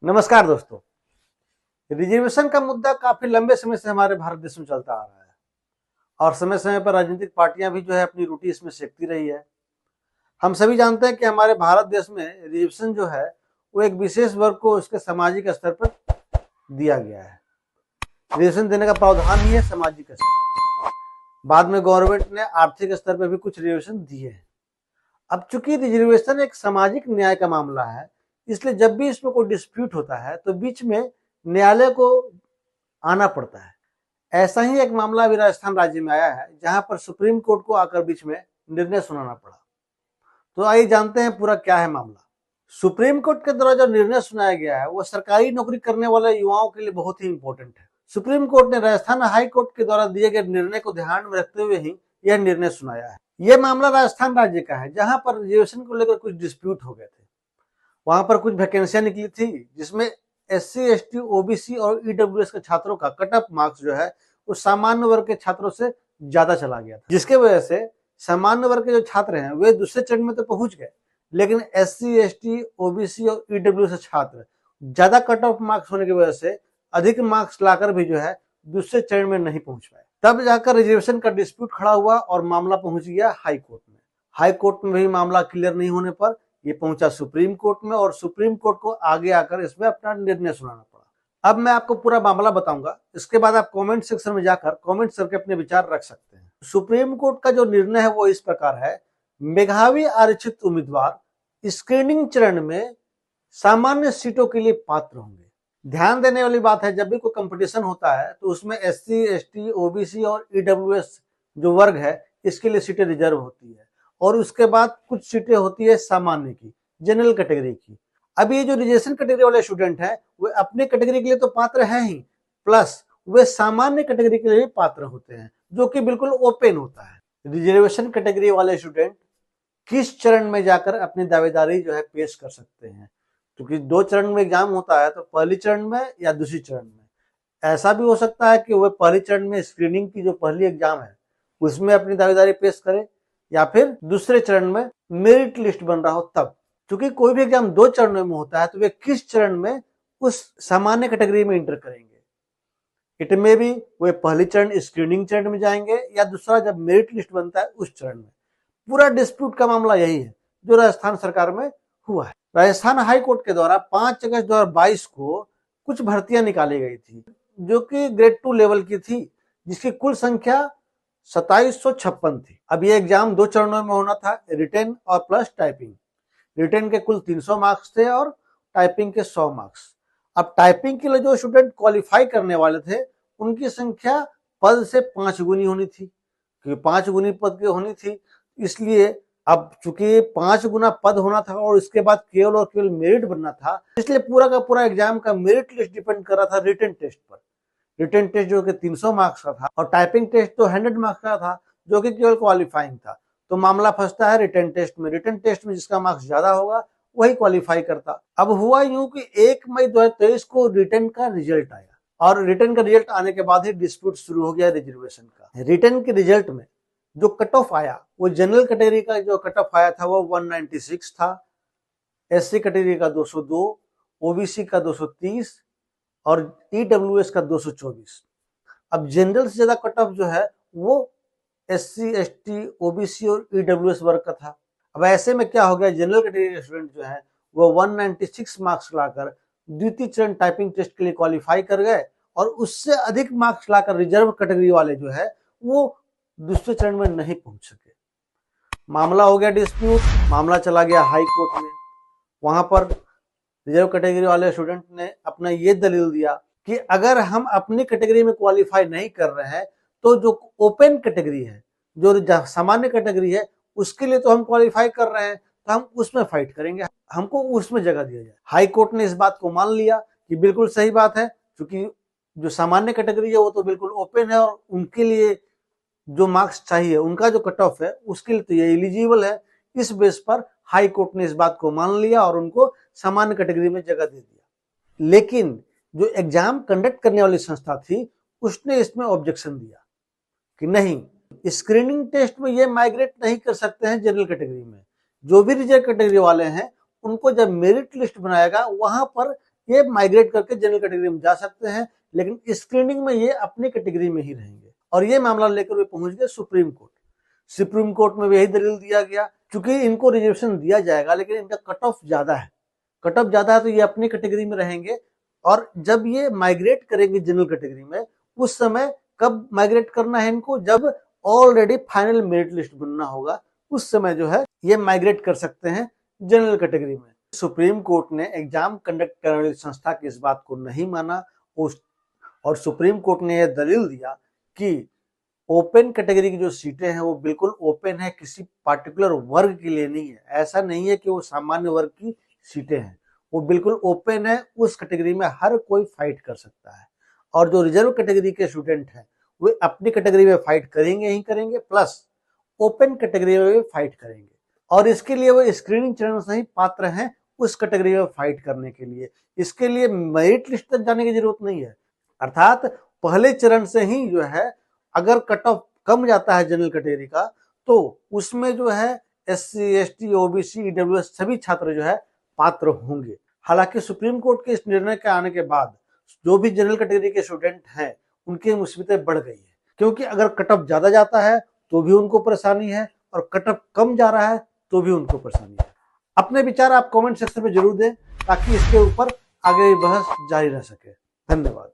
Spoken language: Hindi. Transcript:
नमस्कार दोस्तों। रिजर्वेशन का मुद्दा काफी लंबे समय से हमारे भारत देश में चलता आ रहा है और समय समय पर राजनीतिक पार्टियां भी अपनी रोटी इसमें सेकती रही है। हम सभी जानते हैं कि हमारे भारत देश में रिजर्वेशन वो एक विशेष वर्ग को उसके सामाजिक स्तर पर दिया गया है। रिजर्वेशन देने का प्रावधान ही है सामाजिक स्तर। बाद में गवर्नमेंट ने आर्थिक स्तर पर भी कुछ रिजर्वेशन दिए हैं। अब चूंकि रिजर्वेशन एक सामाजिक न्याय का मामला है, इसलिए जब भी इसमें कोई डिस्प्यूट होता है तो बीच में न्यायालय को आना पड़ता है। ऐसा ही एक मामला अभी राजस्थान राज्य में आया है, जहां पर सुप्रीम कोर्ट को आकर बीच में निर्णय सुनाना पड़ा। तो आइए जानते हैं पूरा क्या है मामला। सुप्रीम कोर्ट के द्वारा जो निर्णय सुनाया गया है वो सरकारी नौकरी करने वाले युवाओं के लिए बहुत ही इंपॉर्टेंट है। सुप्रीम कोर्ट ने राजस्थान हाई कोर्ट के द्वारा दिए गए निर्णय को ध्यान में रखते हुए ही यह निर्णय सुनाया है। यह मामला राजस्थान राज्य का है, जहां पर रिजर्वेशन को लेकर कुछ डिस्प्यूट हो गए थे। वहां पर कुछ वैकेंसियां निकली थी जिसमें SC, ST, OBC और EWS के छात्रों का कट ऑफ मार्क्स वो सामान्य वर्ग के छात्रों से ज्यादा चला गया था, जिसके वजह से सामान्य वर्ग के जो छात्र हैं वे दूसरे चरण में तो पहुंच गए, लेकिन SC, ST, OBC और EWS छात्र ज्यादा कट ऑफ मार्क्स होने की वजह से अधिक मार्क्स लाकर भी दूसरे चरण में नहीं पहुंच पाए। तब जाकर रिजर्वेशन का डिस्प्यूट खड़ा हुआ और मामला पहुंच गया हाई कोर्ट में। हाई कोर्ट में भी मामला क्लियर नहीं होने पर ये पहुंचा सुप्रीम कोर्ट में और सुप्रीम कोर्ट को आगे आकर इसमें अपना निर्णय सुनाना पड़ा। अब मैं आपको पूरा मामला बताऊंगा, इसके बाद आप कमेंट सेक्शन में जाकर कमेंट करके अपने विचार रख सकते हैं। सुप्रीम कोर्ट का जो निर्णय है वो इस प्रकार है। मेधावी आरक्षित उम्मीदवार स्क्रीनिंग चरण में सामान्य सीटों के लिए पात्र होंगे। ध्यान देने वाली बात है, जब भी कोई कंपटीशन होता है तो उसमें SC, ST, OBC और EWS जो वर्ग है इसके लिए सीटें रिजर्व होती है और उसके बाद कुछ सीटें होती है सामान्य की, जनरल कैटेगरी की। अब ये जो रिजर्वेशन कैटेगरी वाले स्टूडेंट हैं वे अपने कैटेगरी के लिए तो पात्र हैं ही, प्लस वे सामान्य कैटेगरी के लिए भी पात्र होते हैं, जो कि बिल्कुल ओपन होता है। रिजर्वेशन कैटेगरी वाले स्टूडेंट किस चरण में जाकर अपनी दावेदारी पेश कर सकते हैं, क्योंकि दो चरण में एग्जाम होता है, तो पहली चरण में या दूसरी चरण में। ऐसा भी हो सकता है कि वह पहली चरण में स्क्रीनिंग की जो पहली एग्जाम है उसमें अपनी दावेदारी पेश करे, या फिर दूसरे चरण में मेरिट लिस्ट बन रहा हो तब। क्योंकि कोई भी एग्जाम दो चरणों में होता है तो वे किस चरण में उस सामान्य कैटेगरी में इंटर करेंगे। इट में भी वे पहली चरण स्क्रीनिंग चरण में जाएंगे या दूसरा जब मेरिट लिस्ट बनता है उस चरण में। पूरा डिस्प्यूट का मामला यही है जो राजस्थान सरकार में हुआ है। राजस्थान हाई कोर्ट के द्वारा 5 अगस्त 2022 को कुछ भर्तियां निकाली गई थी जो कि ग्रेड 2 लेवल की थी, जिसकी कुल संख्या 2756 थी। अब ये एग्जाम दो चरणों में होना था, रिटेन और प्लस टाइपिंग। रिटेन के कुल 300 मार्क्स थे और टाइपिंग के 100 मार्क्स। अब टाइपिंग के लिए जो स्टूडेंट क्वालिफाई करने वाले थे उनकी संख्या पद से 5 गुनी होनी थी, क्योंकि 5 गुनी पद की होनी थी, इसलिए अब चूंकि 5 गुना पद होना था और इसके बाद केवल और केवल मेरिट बनना था, इसलिए पूरा का पूरा एग्जाम का मेरिट लिस्ट डिपेंड कर रहा था रिटन टेस्ट पर। रिटन टेस्ट जो कि 300 मार्क्स का था और टाइपिंग टेस्ट तो 100 मार्क्स का था जो कि केवल क्वालिफाइंग था। तो मामला फंसता है रिटन टेस्ट में। रिटन टेस्ट में जिसका मार्क्स ज्यादा होगा वही क्वालिफाई करता। अब हुआ यूं कि 1 मई 2023 को रिटन का रिजल्ट आया और रिटन का रिजल्ट आने के बाद ही डिस्प्यूट शुरू हो गया रिजर्वेशन का। रिटन के रिजल्ट में जो कट ऑफ आया वो जनरल कैटेगरी का जो कट ऑफ आया था वो 196 था, SC कैटेगरी का 202, OBC का 230 और EWS का 224। अब जनरल से ज्यादा कट ऑफ वो SC, ST, OBC और EWS वर्ग का था। अब ऐसे में क्या हो गया, जनरल कैटेगरी के स्टूडेंट वो 196 मार्क्स लाकर द्वितीय चरण टाइपिंग टेस्ट के लिए क्वालिफाई कर गए और उससे अधिक मार्क्स लाकर रिजर्व कैटेगरी वाले वो दूसरे चरण में नहीं पहुंच सके। मामला हो गया डिस्प्यूट, मामला चला गया हाई कोर्ट में। वहां पर रिजर्व कैटेगरी वाले स्टूडेंट ने अपना ये दलील दिया कि अगर हम अपनी कैटेगरी में क्वालिफाई नहीं कर रहे हैं तो जो ओपन कैटेगरी है, जो सामान्य कैटेगरी है, उसके लिए तो हम क्वालिफाई कर रहे हैं, तो हम उसमें फाइट करेंगे, हमको उसमें जगह दिया जाए। हाई कोर्ट ने इस बात को मान लिया कि बिल्कुल सही बात है, क्योंकि जो सामान्य कैटेगरी है वो तो बिल्कुल ओपन है और उनके लिए जो मार्क्स चाहिए, उनका जो कट ऑफ है उसके लिए तो ये एलिजिबल है। इस बेस पर हाई कोर्ट ने इस बात को मान लिया और उनको सामान्य कैटेगरी में जगह दे दिया। लेकिन जो एग्जाम कंडक्ट करने वाली संस्था थी उसने इसमें ऑब्जेक्शन दिया कि नहीं, स्क्रीनिंग टेस्ट में ये माइग्रेट नहीं कर सकते हैं जनरल कैटेगरी में। जो भी रिजर्व कैटेगरी वाले हैं उनको जब मेरिट लिस्ट बनाएगा वहां पर ये माइग्रेट करके जनरल कैटेगरी में जा सकते हैं, लेकिन स्क्रीनिंग में ये अपनी कैटेगरी में ही रहेंगे। और ये मामला लेकर वे पहुंच गए सुप्रीम कोर्ट। सुप्रीम कोर्ट में भी यही दलील दिया गया, क्योंकि इनको रिजर्वेशन दिया जाएगा लेकिन इनका कट ऑफ ज्यादा है, कट ऑफ ज्यादा है तो ये अपनी कैटेगरी में रहेंगे। और जब ये माइग्रेट करेंगे जनरल कैटेगरी में, उस समय कब माइग्रेट करना है इनको, जब ऑलरेडी फाइनल मेरिट लिस्ट बनना होगा, उस समय जो है ये माइग्रेट कर सकते हैं जनरल कैटेगरी में। सुप्रीम कोर्ट ने एग्जाम कंडक्ट करने वाली संस्था की इस बात को नहीं माना और सुप्रीम कोर्ट ने यह दलील दिया कि ओपन कैटेगरी की जो सीटें हैं वो बिल्कुल ओपन है, किसी पार्टिकुलर वर्ग के लिए नहीं है। ऐसा नहीं है कि वो सामान्य वर्ग की सीटें हैं, वो बिल्कुल ओपन है, उस कैटेगरी में हर कोई फाइट कर सकता है। और जो रिजर्व कैटेगरी के स्टूडेंट हैं वे अपनी कैटेगरी में फाइट करेंगे ही करेंगे, प्लस ओपन कैटेगरी में भी फाइट करेंगे। और इसके लिए वो स्क्रीनिंग चरण से ही पात्र हैं उस कैटेगरी में फाइट करने के लिए। इसके लिए मेरिट लिस्ट तक जाने की जरूरत नहीं है, अर्थात पहले चरण से ही जो है अगर कट ऑफ कम जाता है जनरल कैटेगरी का, तो उसमें जो है SC, ST, OBC, EWS सभी छात्र जो है पात्र होंगे। हालांकि सुप्रीम कोर्ट के इस निर्णय के आने के बाद जो भी जनरल कैटेगरी के स्टूडेंट हैं उनकी मुसीबतें बढ़ गई है, क्योंकि अगर कट ऑफ ज्यादा जाता है तो भी उनको परेशानी है और कट ऑफ कम जा रहा है तो भी उनको परेशानी है। अपने विचार आप कमेंट सेक्शन में जरूर दें ताकि इसके ऊपर आगे बहस जारी रह सके। धन्यवाद।